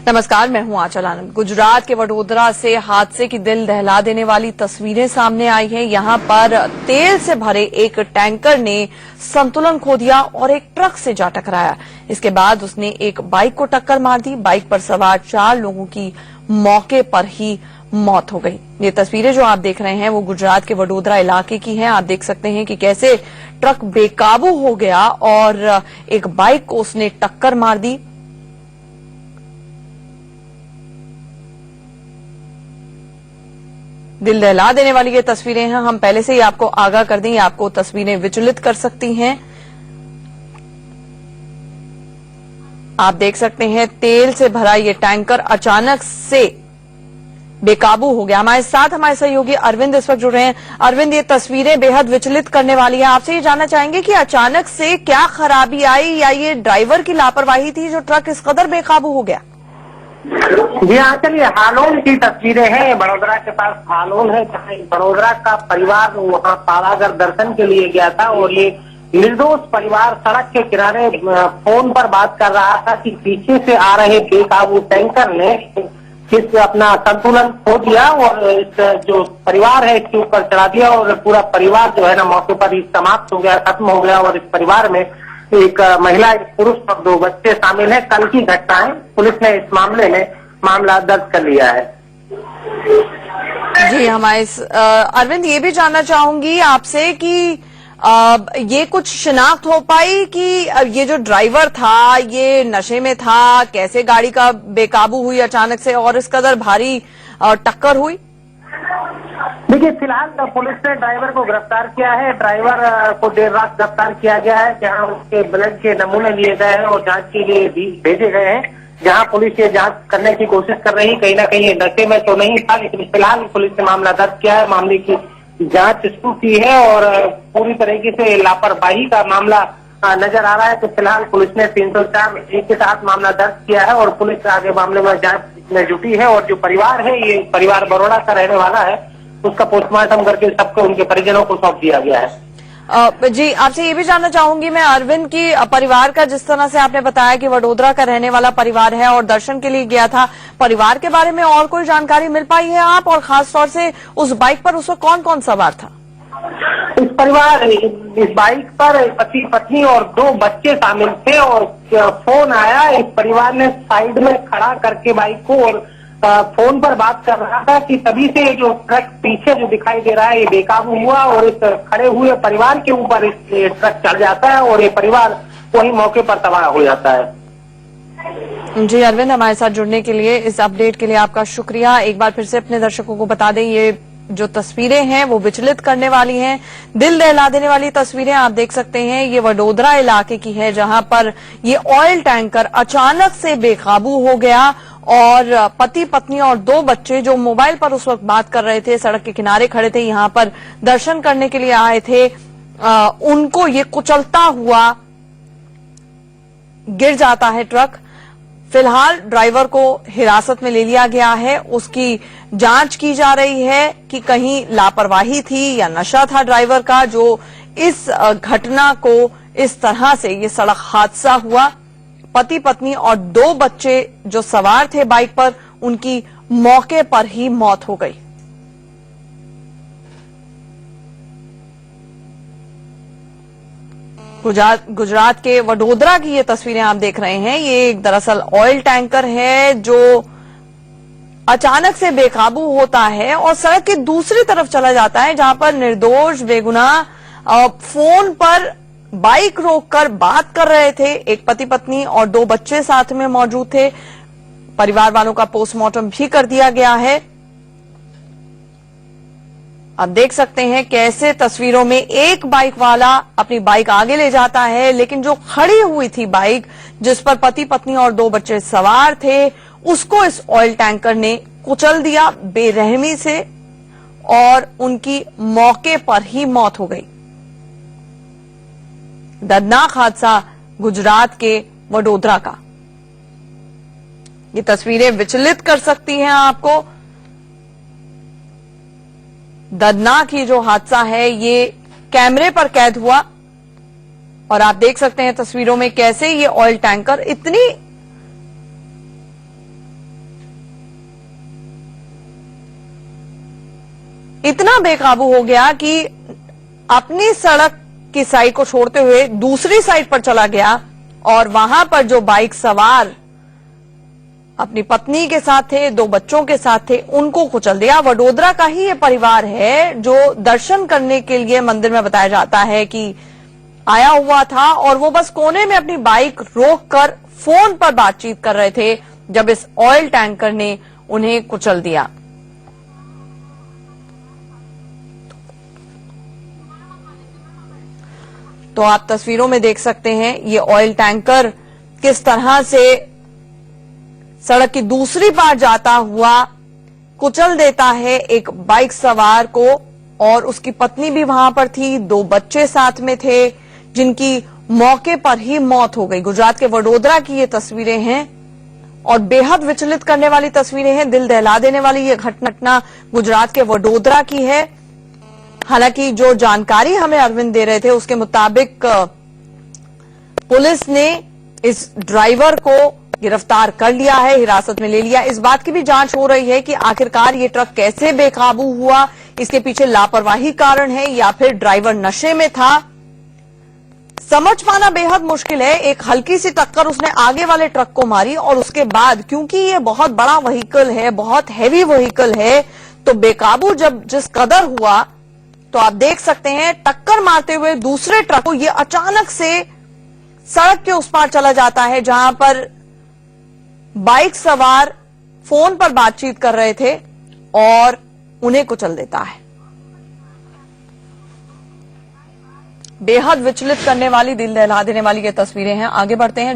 नमस्कार, मैं हूं आंचल आनंद। गुजरात के वडोदरा से हादसे की दिल दहला देने वाली तस्वीरें सामने आई हैं। यहां पर तेल से भरे एक टैंकर ने संतुलन खो दिया और एक ट्रक से जा टकराया। इसके बाद उसने एक बाइक को टक्कर मार दी। बाइक पर सवार 4 लोगों की मौके पर ही मौत हो गई। ये तस्वीरें जो आप देख रहे हैं वो गुजरात के वडोदरा इलाके की हैं। आप देख सकते हैं कि कैसे ट्रक बेकाबू हो गया और एक बाइक को उसने टक्कर मार दी। दिल दहला देने वाली ये तस्वीरें हैं। हम पहले से ही आपको आगाह कर दें, आपको तस्वीरें विचलित कर सकती हैं। आप देख सकते हैं तेल से भरा ये टैंकर अचानक से बेकाबू हो गया। हमारे साथ हमारे सहयोगी अरविंद इस वक्त जुड़ रहे हैं। अरविंद, ये तस्वीरें बेहद विचलित करने वाली हैं। आपसे ये जानना चाहेंगे कि अचानक से क्या खराबी आई या ये ड्राइवर की लापरवाही थी जो ट्रक इस कदर बेकाबू हो गया? जी हाँ, चलिए हालोन की तस्वीरें हैं। बड़ोदरा के पास हालोन है, जहाँ बड़ोदरा का परिवार वहाँ पावागढ़ दर्शन के लिए गया था और ये निर्दोष परिवार सड़क के किनारे फोन पर बात कर रहा था कि पीछे से आ रहे बेकाबू टैंकर ने अपना संतुलन खो दिया और इस जो परिवार है इसके ऊपर चढ़ा दिया और पूरा परिवार जो है ना मौके पर ही समाप्त हो गया, खत्म हो गया। और इस परिवार में एक महिला, एक पुरुष और 2 बच्चे शामिल हैं। कल की घटना है। पुलिस ने इस मामले में मामला दर्ज कर लिया है। जी, हमारे अरविंद, ये भी जानना चाहूंगी आपसे कि ये कुछ शिनाख्त हो पाई कि ये जो ड्राइवर था ये नशे में था, कैसे गाड़ी का बेकाबू हुई अचानक से और इस कदर भारी टक्कर हुई? देखिए, फिलहाल पुलिस ने ड्राइवर को गिरफ्तार किया है। ड्राइवर को देर रात गिरफ्तार किया गया है, जहां उसके ब्लड के नमूने लिए गए हैं और जांच के लिए भेजे गए हैं। जहां पुलिस ये जांच करने की कोशिश कर रही, कहीं ना कहीं नशे में तो नहीं था, लेकिन फिलहाल पुलिस ने मामला दर्ज किया है, मामले की जांच शुरू की है और पूरी तरीके से लापरवाही का मामला नजर आ रहा है। तो फिलहाल पुलिस ने 304 के साथ मामला दर्ज किया है और पुलिस आगे मामले में जांच में जुटी है। और जो परिवार है, ये परिवार बड़ोड़ा का रहने वाला है, उसका पोस्टमार्टम करके सबको उनके परिजनों को सौंप दिया गया है। जी, आपसे ये भी जानना चाहूंगी मैं अरविंद की परिवार का, जिस तरह से आपने बताया कि वडोदरा का रहने वाला परिवार है और दर्शन के लिए गया था, परिवार के बारे में और कोई जानकारी मिल पाई है आप? और खास तौर से उस बाइक पर उस वक्त कौन कौन सवार था? इस बाइक पर पति पत्नी और 2 बच्चे शामिल थे और फोन आया। इस परिवार ने साइड में खड़ा करके बाइक को और फोन पर बात कर रहा था कि तभी से जो ट्रक पीछे जो दिखाई दे रहा है ये बेकाबू हुआ और इस खड़े हुए परिवार के ऊपर इस ट्रक चढ़ जाता है और ये परिवार वही मौके पर तबाह हो जाता है। जी अरविंद, हमारे साथ जुड़ने के लिए, इस अपडेट के लिए आपका शुक्रिया। एक बार फिर से अपने दर्शकों को बता दें, ये जो तस्वीरें हैं वो विचलित करने वाली हैं, दिल दहला देने वाली तस्वीरें आप देख सकते हैं। ये वडोदरा इलाके की है जहां पर ये ऑयल टैंकर अचानक से बेकाबू हो गया और पति पत्नी और 2 बच्चे जो मोबाइल पर उस वक्त बात कर रहे थे, सड़क के किनारे खड़े थे, यहां पर दर्शन करने के लिए आए थे, उनको ये कुचलता हुआ गिर जाता है ट्रक। फिलहाल ड्राइवर को हिरासत में ले लिया गया है, उसकी जांच की जा रही है कि कहीं लापरवाही थी या नशा था ड्राइवर का जो इस घटना को इस तरह से ये सड़क हादसा हुआ। पति पत्नी और 2 बच्चे जो सवार थे बाइक पर, उनकी मौके पर ही मौत हो गई। गुजरात के वडोदरा की ये तस्वीरें आप देख रहे हैं। ये एक दरअसल ऑयल टैंकर है जो अचानक से बेकाबू होता है और सड़क की दूसरी तरफ चला जाता है, जहां पर निर्दोष बेगुनाह फोन पर बाइक रोककर बात कर रहे थे। एक पति पत्नी और 2 बच्चे साथ में मौजूद थे। परिवार वालों का पोस्टमार्टम भी कर दिया गया है। आप देख सकते हैं कैसे तस्वीरों में एक बाइक वाला अपनी बाइक आगे ले जाता है, लेकिन जो खड़ी हुई थी बाइक जिस पर पति पत्नी और 2 बच्चे सवार थे, उसको इस ऑयल टैंकर ने कुचल दिया बेरहमी से और उनकी मौके पर ही मौत हो गई। दर्दनाक हादसा गुजरात के वडोदरा का। ये तस्वीरें विचलित कर सकती हैं आपको। दर्दनाक ही जो हादसा है ये कैमरे पर कैद हुआ और आप देख सकते हैं तस्वीरों में कैसे ये ऑयल टैंकर इतनी इतना बेकाबू हो गया कि अपनी सड़क की साइड को छोड़ते हुए दूसरी साइड पर चला गया और वहां पर जो बाइक सवार अपनी पत्नी के साथ थे, 2 बच्चों के साथ थे, उनको कुचल दिया। वडोदरा का ही ये परिवार है जो दर्शन करने के लिए मंदिर में बताया जाता है कि आया हुआ था और वो बस कोने में अपनी बाइक रोककर फोन पर बातचीत कर रहे थे जब इस ऑयल टैंकर ने उन्हें कुचल दिया। तो आप तस्वीरों में देख सकते हैं ये ऑयल टैंकर किस तरह से सड़क की दूसरी पार जाता हुआ कुचल देता है एक बाइक सवार को, और उसकी पत्नी भी वहां पर थी, 2 बच्चे साथ में थे जिनकी मौके पर ही मौत हो गई। गुजरात के वडोदरा की ये तस्वीरें हैं और बेहद विचलित करने वाली तस्वीरें हैं, दिल दहला देने वाली ये घटना गुजरात के वडोदरा की है। हालांकि जो जानकारी हमें अरविंद दे रहे थे उसके मुताबिक पुलिस ने इस ड्राइवर को गिरफ्तार कर लिया है, हिरासत में ले लिया। इस बात की भी जांच हो रही है कि आखिरकार ये ट्रक कैसे बेकाबू हुआ, इसके पीछे लापरवाही कारण है या फिर ड्राइवर नशे में था, समझ पाना बेहद मुश्किल है। एक हल्की सी टक्कर उसने आगे वाले ट्रक को मारी और उसके बाद क्योंकि ये बहुत बड़ा व्हीकल है, बहुत हैवी व्हीकल है, तो बेकाबू जब जिस कदर हुआ तो आप देख सकते हैं टक्कर मारते हुए दूसरे ट्रक को ये अचानक से सड़क के उस पार चला जाता है जहां पर बाइक सवार फोन पर बातचीत कर रहे थे और उन्हें कुचल देता है। बेहद विचलित करने वाली, दिल दहला देने वाली ये तस्वीरें हैं। आगे बढ़ते हैं।